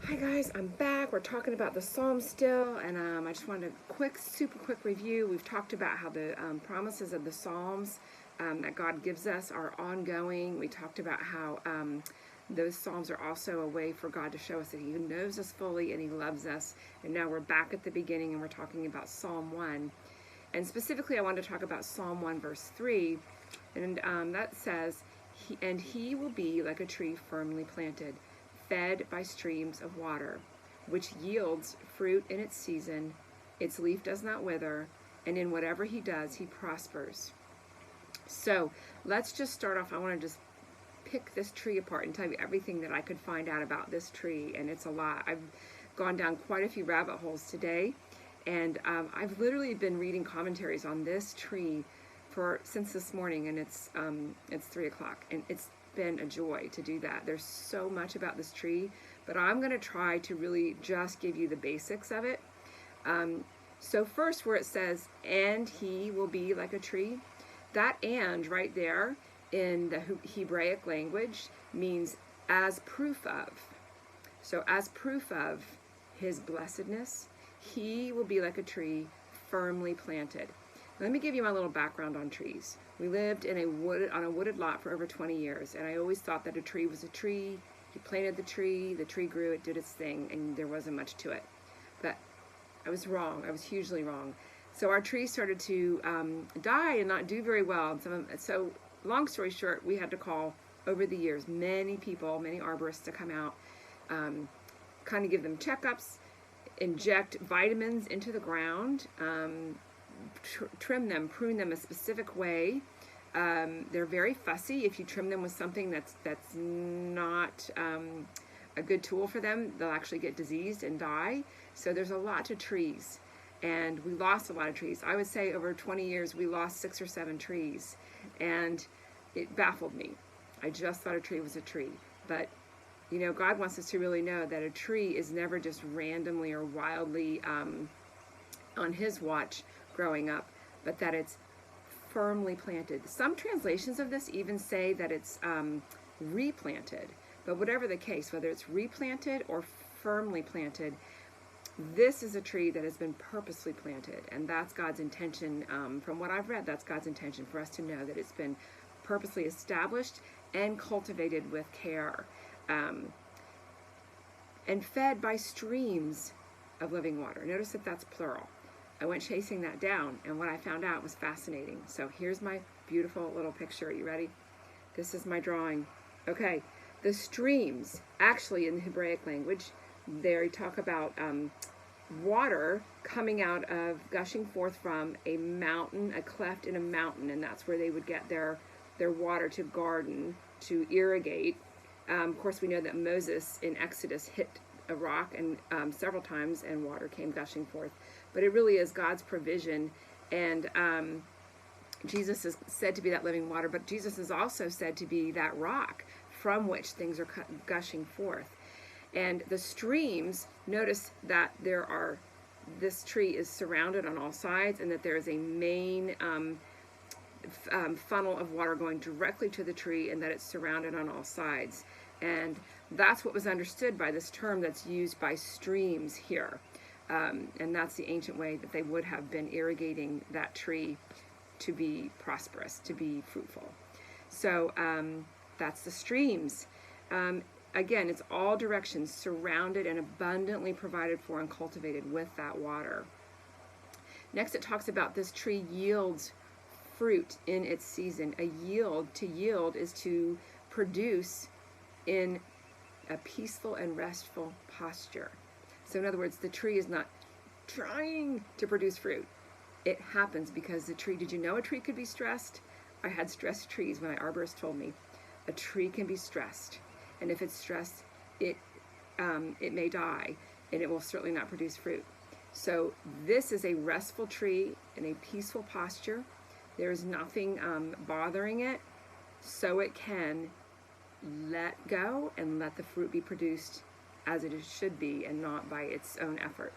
Hi guys, I'm back. We're talking about the Psalms still, and I just wanted a super quick review. We've talked about how the promises of the Psalms that God gives us are ongoing. We talked about how those Psalms are also a way for God to show us that He knows us fully and He loves us. And now we're back at the beginning, and we're talking about Psalm 1. And specifically, I wanted to talk about Psalm 1, verse 3, and that says, "And he will be like a tree firmly planted, fed by streams of water, which yields fruit in its season, its leaf does not wither, and in whatever he does, he prospers." So let's just start off. I want to just pick this tree apart and tell you everything that I could find out about this tree, and it's a lot. I've gone down quite a few rabbit holes today, and I've literally been reading commentaries on this tree since this morning, and it's 3 o'clock, and it's been a joy to do that. There's so much about this tree, but I'm going to try to really just give you the basics of it. So first, where it says, "And he will be like a tree," that "and" right there in the Hebraic language means as proof of. So as proof of his blessedness, he will be like a tree firmly planted. Let me give you my little background on trees. We lived on a wooded lot for over 20 years, and I always thought that a tree was a tree. You planted the tree grew, it did its thing, and there wasn't much to it. But I was wrong. I was hugely wrong. So our trees started to die and not do very well. So long story short, we had to call, over the years, many people, many arborists to come out, kind of give them checkups, inject vitamins into the ground, trim them, prune them a specific way. They're very fussy. If you trim them with something that's not a good tool for them, they'll actually get diseased and die. So there's a lot to trees, and we lost a lot of trees. I would say over 20 years we lost 6 or 7 trees, and it baffled me. I just thought a tree was a tree, but you know, God wants us to really know that a tree is never just randomly or wildly on His watch growing up, but that it's firmly planted. Some translations of this even say that it's replanted, but whatever the case, whether it's replanted or firmly planted, this is a tree that has been purposely planted, and that's God's intention. From what I've read, that's God's intention for us to know that it's been purposely established and cultivated with care, and fed by streams of living water. Notice that that's plural. I went chasing that down, and what I found out was fascinating. So here's my beautiful little picture. Are you ready? This is my drawing. Okay, the streams, actually in the Hebraic language, they talk about water coming out of, gushing forth from a mountain, a cleft in a mountain, and that's where they would get their water to garden, to irrigate. Of course, we know that Moses in Exodus hit a rock and several times, and water came gushing forth. But it really is God's provision, and Jesus is said to be that living water, but Jesus is also said to be that rock from which things are gushing forth. And the streams, notice that this tree is surrounded on all sides, and that there is a main funnel of water going directly to the tree, and that it's surrounded on all sides. And that's what was understood by this term that's used by streams here. And that's the ancient way that they would have been irrigating that tree to be prosperous, to be fruitful. So that's the streams. Again, it's all directions, surrounded and abundantly provided for and cultivated with that water. Next, it talks about this tree yields fruit in its season. To yield is to produce in a peaceful and restful posture. So in other words, the tree is not trying to produce fruit. It happens because the tree, did you know a tree could be stressed? I had stressed trees when my arborist told me. A tree can be stressed, and if it's stressed, it may die, and it will certainly not produce fruit. So this is a restful tree in a peaceful posture. There is nothing bothering it, so it can let go and let the fruit be produced as it should be, and not by its own effort.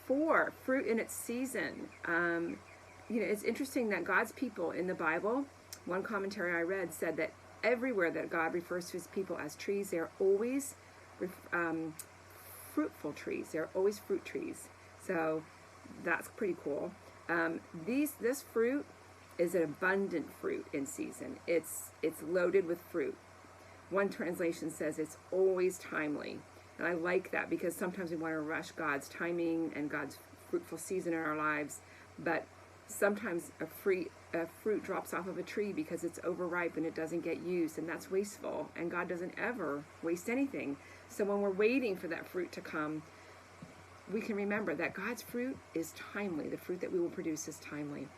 4, fruit in its season. It's interesting that God's people in the Bible, one commentary I read said that everywhere that God refers to His people as trees, they are always fruitful trees. They're always fruit trees. So that's pretty cool. This fruit is an abundant fruit in season. It's loaded with fruit. One translation says it's always timely. And I like that because sometimes we want to rush God's timing and God's fruitful season in our lives, but sometimes a fruit drops off of a tree because it's overripe and it doesn't get used, and that's wasteful, and God doesn't ever waste anything. So when we're waiting for that fruit to come, we can remember that God's fruit is timely. The fruit that we will produce is timely.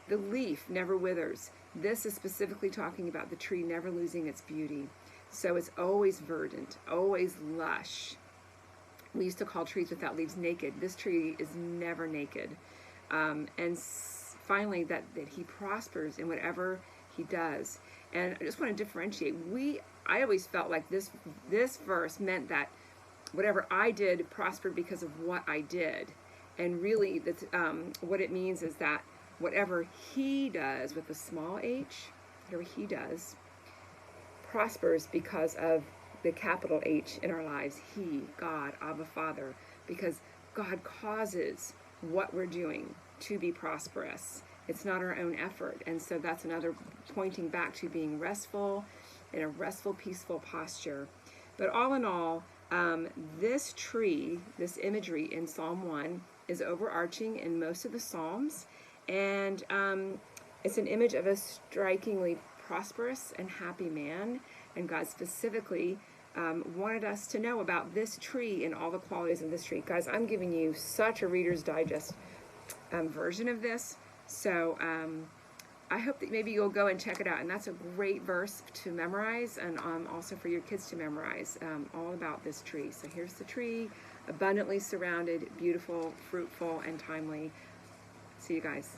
The leaf never withers. This is specifically talking about the tree never losing its beauty. So it's always verdant, always lush. We used to call trees without leaves naked. This tree is never naked. Finally, that he prospers in whatever he does. And I just want to differentiate. I always felt like this verse meant that whatever I did prospered because of what I did. And really, what it means is that whatever he does with a small h, whatever he does, prospers because of the capital H in our lives. He, God, Abba, Father, because God causes what we're doing to be prosperous. It's not our own effort. And so that's another pointing back to being restful, in a restful, peaceful posture. But all in all, this tree, this imagery in Psalm 1 is overarching in most of the Psalms. And it's an image of a strikingly prosperous and happy man. And God specifically wanted us to know about this tree and all the qualities of this tree. Guys, I'm giving you such a Reader's Digest version of this. So I hope that maybe you'll go and check it out. And that's a great verse to memorize, and also for your kids to memorize, all about this tree. So here's the tree, abundantly surrounded, beautiful, fruitful, and timely. See you guys.